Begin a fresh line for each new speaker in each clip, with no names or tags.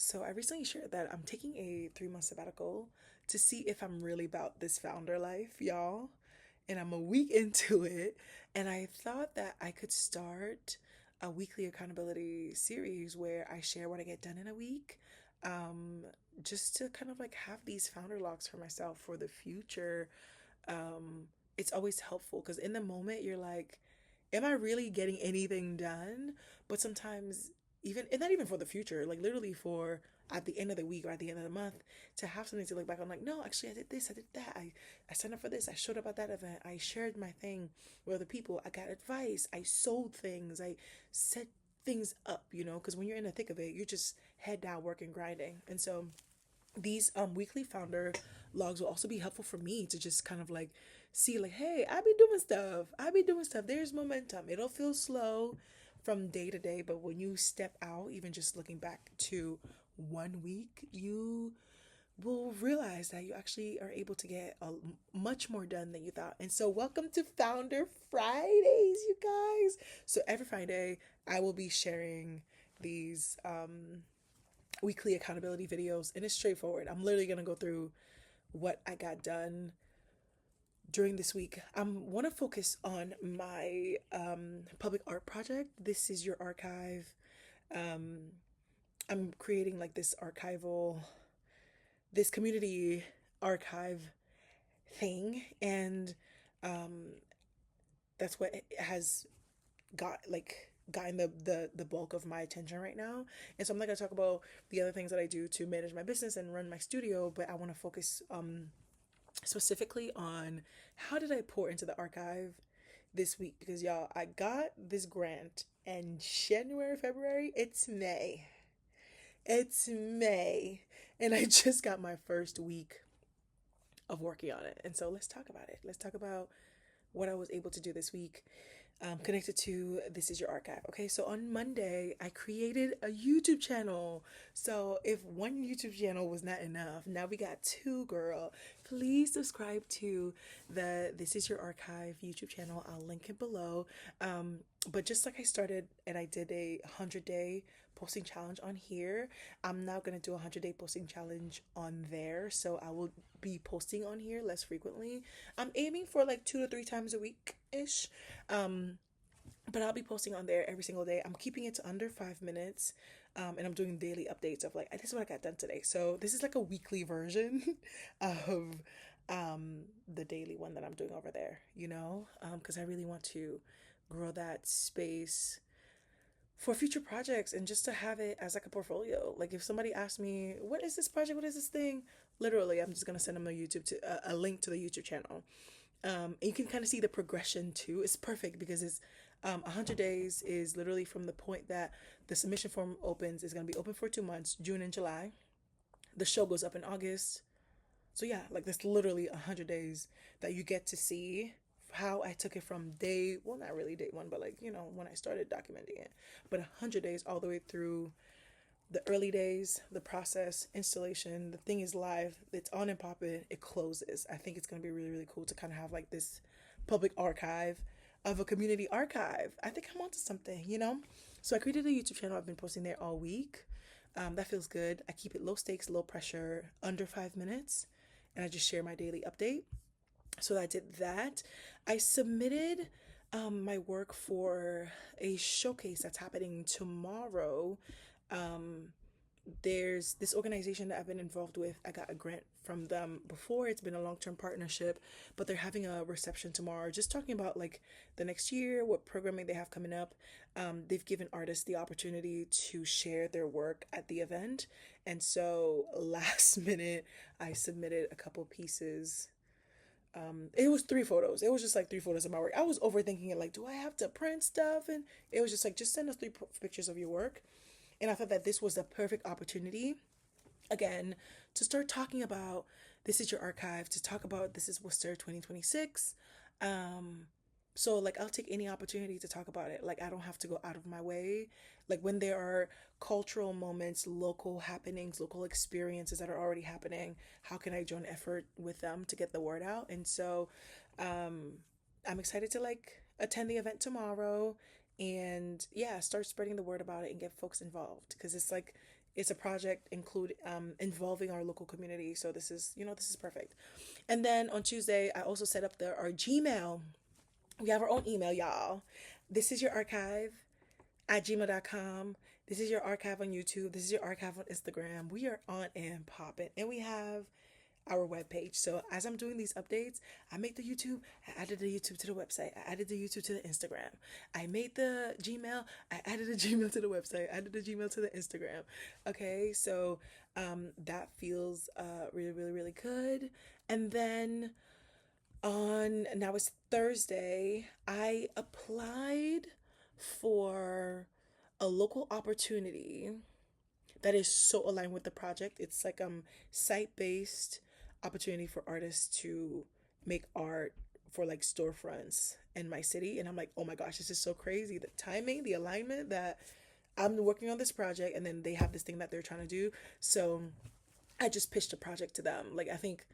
So I recently shared that I'm taking a 3 month sabbatical to see if I'm really about this founder life, y'all. And I'm a week into it. And I thought that I could start a weekly accountability series where I share what I get done in a week. Um, just to kind of like have these founder locks for myself for the future. It's always helpful because in the moment you're like, am I really getting anything done? But sometimes even and not even for the future, like literally for at the end of the week or at the end of the month to have something to look back on, like, no, actually I did this, I did that, I signed up for this, I showed up at that event, I shared my thing with other people, I got advice, I sold things, I set things up, because when you're in the thick of it, you're just head down working, grinding. And so these weekly founder logs will also be helpful for me to just kind of like see like, hey, I be doing stuff, there's momentum. It'll feel slow from day to day, but when you step out, even just looking back to 1 week, you will realize that you actually are able to get much more done than you thought. And so welcome to Founder Fridays, you guys. So every Friday I will be sharing these weekly accountability videos, and it's straightforward. I'm literally going to go through what I got done during this week. I want to focus on my public art project. This is your archive. um, I'm creating like this community archive thing, and um, that's what has gotten the bulk of my attention right now. And so I'm not gonna talk about the other things that I do to manage my business and run my studio, but I want to focus specifically on how did I pour into the archive this week, because y'all, I got this grant in January, February. It's May, and I just got my first week of working on it. And so let's talk about it. Let's talk about what I was able to do this week, connected to This Is Your Archive. Okay, so on Monday, I created a YouTube channel. So if one YouTube channel was not enough, now we got two, girl. Please subscribe to the This Is Your Archive YouTube channel. I'll link it below. But just like I started and I did a 100-day posting challenge on here, I'm now going to do a 100-day posting challenge on there. So I will be posting on here less frequently. I'm aiming for like 2 to 3 times a week ish. But I'll be posting on there every single day. I'm keeping it to under 5 minutes. And I'm doing daily updates of like, this is what I got done today. So this is like a weekly version of the daily one that I'm doing over there, because I really want to grow that space for future projects and just to have it as like a portfolio. Like if somebody asks me, what is this project? What is this thing? Literally, I'm just going to send them a link to the YouTube channel. And you can kind of see the progression too. It's perfect because it's 100 days is literally from the point that the submission form opens. Is going to be open for 2 months, June and July. The show goes up in August. So yeah, like that's literally 100 days that you get to see how I took it from well, not really day one, but like, when I started documenting it. But 100 days all the way through the early days, the process, installation, the thing is live, it's on and popping, it closes. I think it's going to be really, really cool to kind of have like this public archive of a community archive. I think I'm onto something. So I created a YouTube channel. I've been posting there all week. That feels good. I keep it low stakes, low pressure, under 5 minutes, and I just share my daily update. So I did that. I submitted my work for a showcase that's happening tomorrow. Um, there's this organization that I've been involved with. I got a grant from them before. It's been a long-term partnership, but they're having a reception tomorrow, just talking about like the next year, what programming they have coming up. They've given artists the opportunity to share their work at the event. And so last minute, I submitted a couple pieces. It was 3 photos. It was just like 3 photos of my work. I was overthinking it, like, do I have to print stuff? And it was just like, just send us pictures of your work. And I thought that this was the perfect opportunity, again, to start talking about This Is Your Archive, to talk about This Is Worcester 2026. So like I'll take any opportunity to talk about it. Like I don't have to go out of my way. Like when there are cultural moments, local happenings, local experiences that are already happening, how can I join effort with them to get the word out? And so um I'm excited to like attend the event tomorrow and yeah, start spreading the word about it and get folks involved because it's like It's a project involving our local community. So this is perfect. And then on Tuesday, I also set up our Gmail. We have our own email, y'all. This is your archive at gmail.com. This is your archive on YouTube. This is your archive on Instagram. We are on and popping. And we have our webpage. So as I'm doing these updates, I made the YouTube, I added the YouTube to the website, I added the YouTube to the Instagram. I made the Gmail, I added the Gmail to the website, I added the Gmail to the Instagram. Okay, so that feels really, really, really good. And then on now it's Thursday, I applied for a local opportunity that is so aligned with the project. It's like site-based opportunity for artists to make art for like storefronts in my city. And I'm like, oh my gosh, this is so crazy. The timing, the alignment that I'm working on this project and then they have this thing that they're trying to do. So I just pitched a project to them. Like I think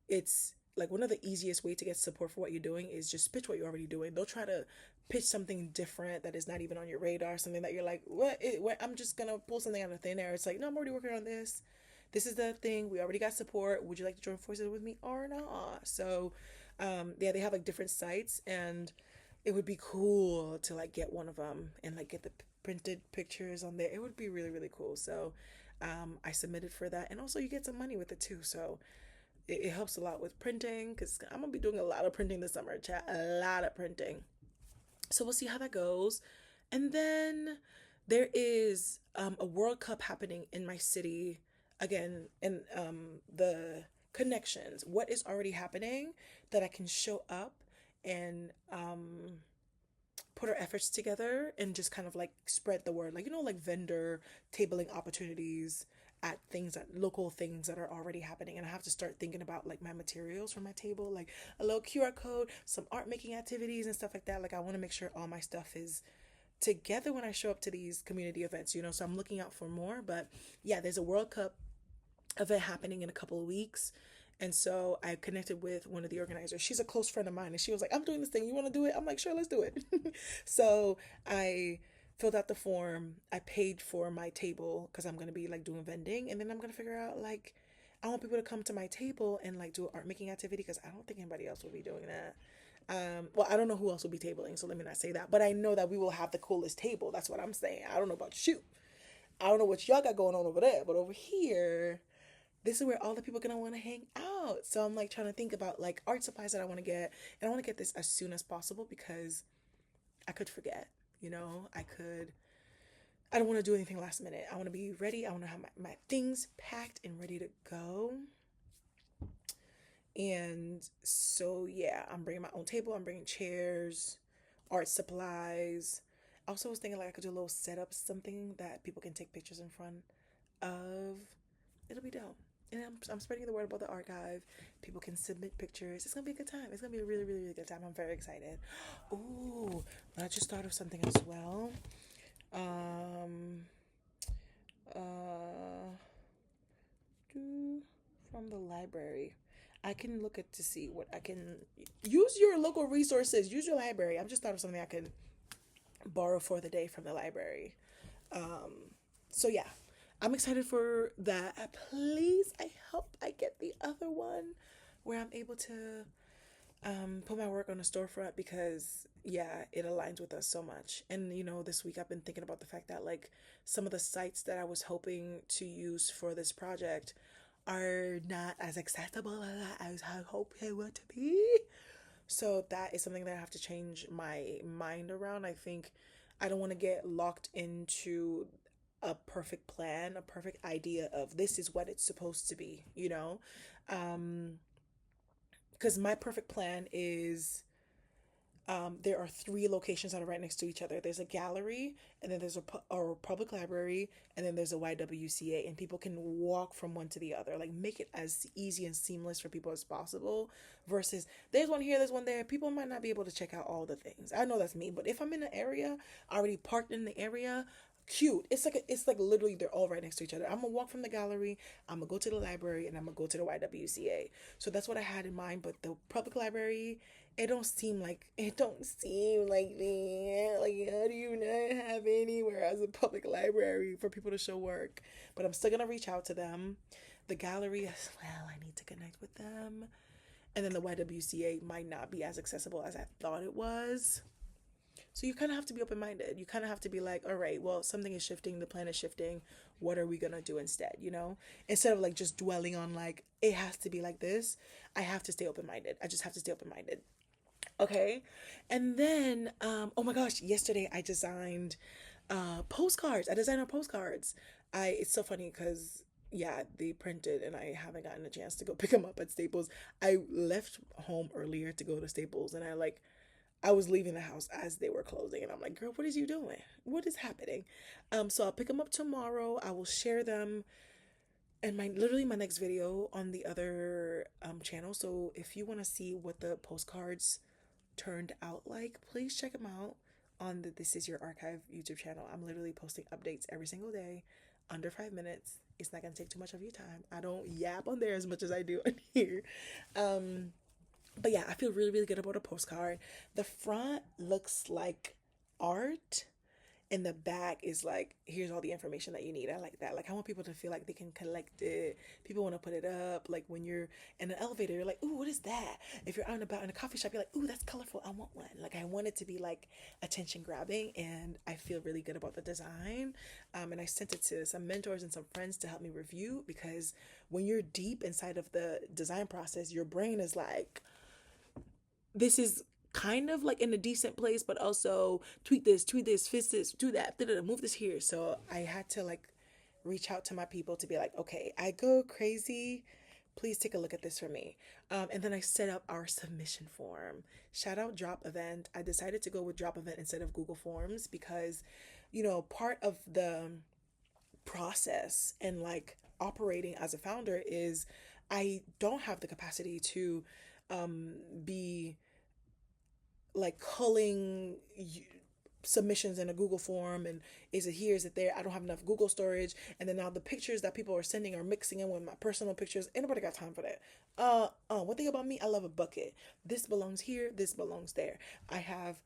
it's like one of the easiest way to get support for what you're doing is just pitch what you're already doing. Don't try to pitch something different that is not even on your radar, something that you're like, what I'm just gonna pull something out of thin air. It's like, no, I'm already working on this. This is the thing. We already got support. Would you like to join forces with me or not? So, yeah, they have like different sites, and it would be cool to like get one of them and like get the printed pictures on there. It would be really, really cool. So, I submitted for that, and also you get some money with it too. So, it helps a lot with printing because I'm gonna be doing a lot of printing this summer, chat. A lot of printing. So we'll see how that goes. And then there is a World Cup happening in my city again, and the connections. What is already happening that I can show up and put our efforts together and just kind of like spread the word, like like vendor tabling opportunities at local things that are already happening. And I have to start thinking about like my materials for my table, like a little QR code, some art making activities and stuff like that. Like I want to make sure all my stuff is together when I show up to these community events, so I'm looking out for more. But yeah, there's a World Cup event happening in a couple of weeks. And so I connected with one of the organizers. She's a close friend of mine. And she was like, I'm doing this thing. You want to do it? I'm like, sure, let's do it. So I filled out the form. I paid for my table because I'm going to be like doing vending. And then I'm going to figure out like, I want people to come to my table and like do an art making activity because I don't think anybody else will be doing that. Well, I don't know who else will be tabling, so let me not say that. But I know that we will have the coolest table. That's what I'm saying. I don't know about you. I don't know what y'all got going on over there, but over here, this is where all the people are gonna want to hang out. So I'm like trying to think about like art supplies that I want to get, and I want to get this as soon as possible because I could forget. I don't want to do anything last minute. I want to be ready. I want to have my things packed and ready to go. And so yeah, I'm bringing my own table. I'm bringing chairs, art supplies. I also was thinking like I could do a little setup, something that people can take pictures in front of. It'll be dope. And I'm spreading the word about the archive. People can submit pictures. It's gonna be a good time. It's gonna be a really, really, really good time. I'm very excited. Ooh, I just thought of something as well. Uh, from the library. I can look at to see what I can use your local resources. Use your library. I've just thought of something I could borrow for the day from the library. So yeah, I'm excited for that. Please, I hope I get the other one where I'm able to put my work on a storefront because yeah, it aligns with us so much. And this week I've been thinking about the fact that like some of the sites that I was hoping to use for this project are not as accessible as I hope they were to be. So that is something that I have to change my mind around. I think I don't want to get locked into a perfect plan, a perfect idea of this is what it's supposed to be, because my perfect plan is there are three locations that are right next to each other. There's a gallery, and then there's a public library, and then there's a YWCA, and people can walk from one to the other. Like, make it as easy and seamless for people as possible, versus there's one here, there's one there. People might not be able to check out all the things. I know that's me, but if I'm in an area, already parked in the area, cute. It's like literally they're all right next to each other. I'm gonna walk from the gallery, I'm gonna go to the library, and I'm gonna go to the YWCA. So that's what I had in mind. But the public library, it don't seem like that. Like, how do you not have anywhere as a public library for people to show work? But I'm still gonna reach out to them. The gallery as well, I need to connect with them. And then the YWCA might not be as accessible as I thought it was. So you kind of have to be open minded. You kind of have to be like, all right, well, something is shifting, the plan is shifting. What are we going to do instead? You know, instead of like just dwelling on like, it has to be like this, I have to stay open minded. I just have to stay open minded. Okay. And then, oh my gosh, yesterday I designed postcards. I designed our postcards. It's so funny because yeah, they printed and I haven't gotten a chance to go pick them up at Staples. I left home earlier to go to Staples and I was leaving the house as they were closing, and I'm like, girl, what is you doing? What is happening? So I'll pick them up tomorrow. I will share them in my next video on the other channel. So if you want to see what the postcards turned out like, please check them out on the This Is Your Archive YouTube channel. I'm literally posting updates every single day, under 5 minutes. It's not gonna take too much of your time. I don't yap on there as much as I do on here. But yeah, I feel really, really good about a postcard. The front looks like art, and the back is like, here's all the information that you need. I like that. Like, I want people to feel like they can collect it. People want to put it up. Like, when you're in an elevator, you're like, ooh, what is that? If you're out and about in a coffee shop, you're like, ooh, that's colorful. I want one. Like, I want it to be like attention grabbing, and I feel really good about the design. And I sent it to some mentors and some friends to help me review, because when you're deep inside of the design process, your brain is like, this is kind of like in a decent place, but also tweet this, fix this, do that, move this here. So I had to like reach out to my people to be like, okay, I go crazy. Please take a look at this for me. And then I set up our submission form. Shout out Drop Event. I decided to go with Drop Event instead of Google Forms because, part of the process and like operating as a founder is I don't have the capacity to be like culling submissions in a Google form, and is it here, is it there? I don't have enough Google storage, and then now the pictures that people are sending are mixing in with my personal pictures. Ain't nobody got time for that. One thing about me, I love a bucket. This belongs here, this belongs there. I have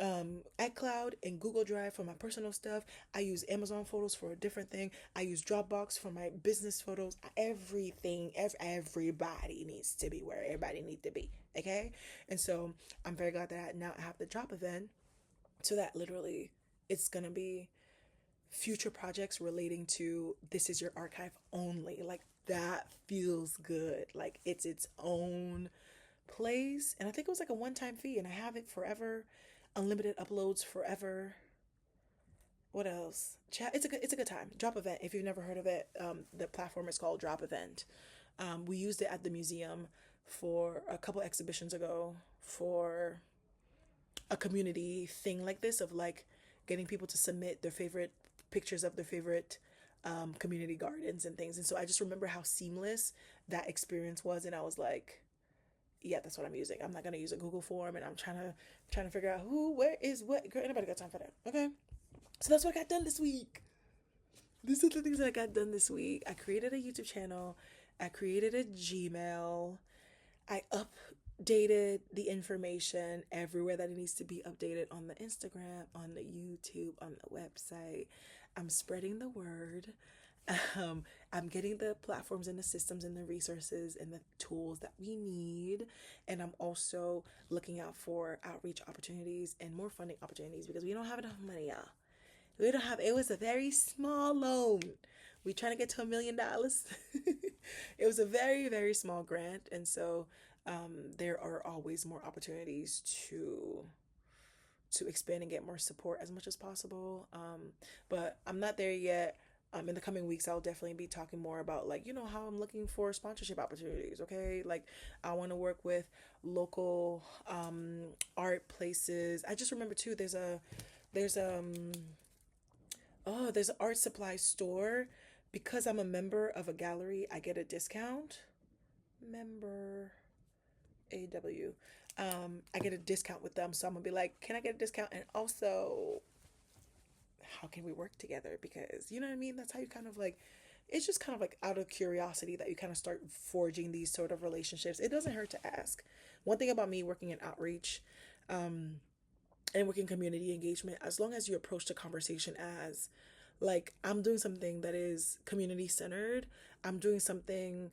iCloud and Google Drive for my personal stuff. I use Amazon Photos for a different thing. I use Dropbox for my business photos. Everything, everybody needs to be where everybody needs to be. Okay, and so I'm very glad that now I have the Drop Event, so that literally it's gonna be future projects relating to This Is Your Archive only. Like, that feels good. Like, it's its own place, and I think it was like a one-time fee, and I have it forever. Unlimited uploads forever. What else? Chat. It's a good time. Drop Event. If you've never heard of it, the platform is called Drop Event. We used it at the museum for a couple exhibitions ago for a community thing like this, of like getting people to submit their favorite pictures of their favorite community gardens and things. And so I just remember how seamless that experience was, and I was like, yeah, that's what I'm using. I'm not gonna use a Google form, and I'm trying to figure out who, where is what. Girl, anybody got time for that? Okay, so that's what I got done this week. These are the things that I got done this week. I created a YouTube channel. I created a Gmail. I updated the information everywhere that it needs to be updated, on the Instagram, on the YouTube, on the website. I'm spreading the word. I'm getting the platforms and the systems and the resources and the tools that we need. And I'm also looking out for outreach opportunities and more funding opportunities, because we don't have enough money, y'all. It was a very small loan. We trying to get to $1 million. It was a very, very small grant. And so there are always more opportunities to expand and get more support as much as possible. But I'm not there yet. In the coming weeks, I'll definitely be talking more about, like, how I'm looking for sponsorship opportunities. Okay, like, I want to work with local art places. I just remember too, there's there's an art supply store. Because I'm a member of a gallery, I get a discount. Member AW. I get a discount with them, so I'm gonna be like, can I get a discount and also how can we work together? Because, you know what I mean? That's how you kind of like, it's just kind of like out of curiosity that you kind of start forging these sort of relationships. It doesn't hurt to ask. One thing about me working in outreach, and working community engagement, as long as you approach the conversation as like, I'm doing something that is community centered, I'm doing something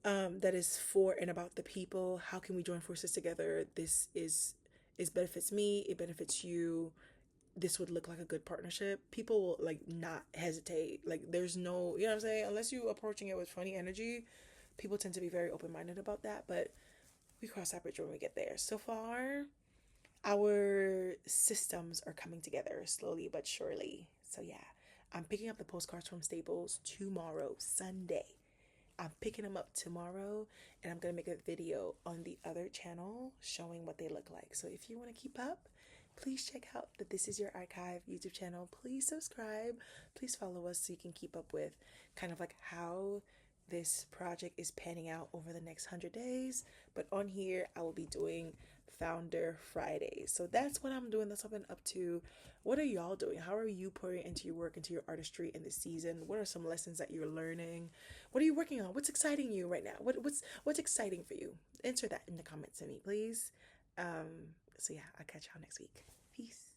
that is for and about the people. How can we join forces together? This is benefits me, it benefits you. This would look like a good partnership. People will like not hesitate. Like there's no, you know what I'm saying? Unless you approaching it with funny energy, people tend to be very open minded about that. But we cross that bridge when we get there. So far, our systems are coming together slowly but surely. So yeah, I'm picking up the postcards from Staples tomorrow, Sunday. I'm picking them up tomorrow, and I'm gonna make a video on the other channel showing what they look like. So if you want to keep up, please check out the This Is Your Archive YouTube channel. Please subscribe. Please follow us so you can keep up with kind of like how this project is panning out over the next 100 days. But on here, I will be doing Founder Friday. So that's what I'm doing. That's what I've been up to. What are y'all doing? How are you pouring into your work, into your artistry in this season? What are some lessons that you're learning? What are you working on? What's exciting you right now? What's exciting for you? Answer that in the comments to me, please. So yeah, I'll catch y'all next week. Peace.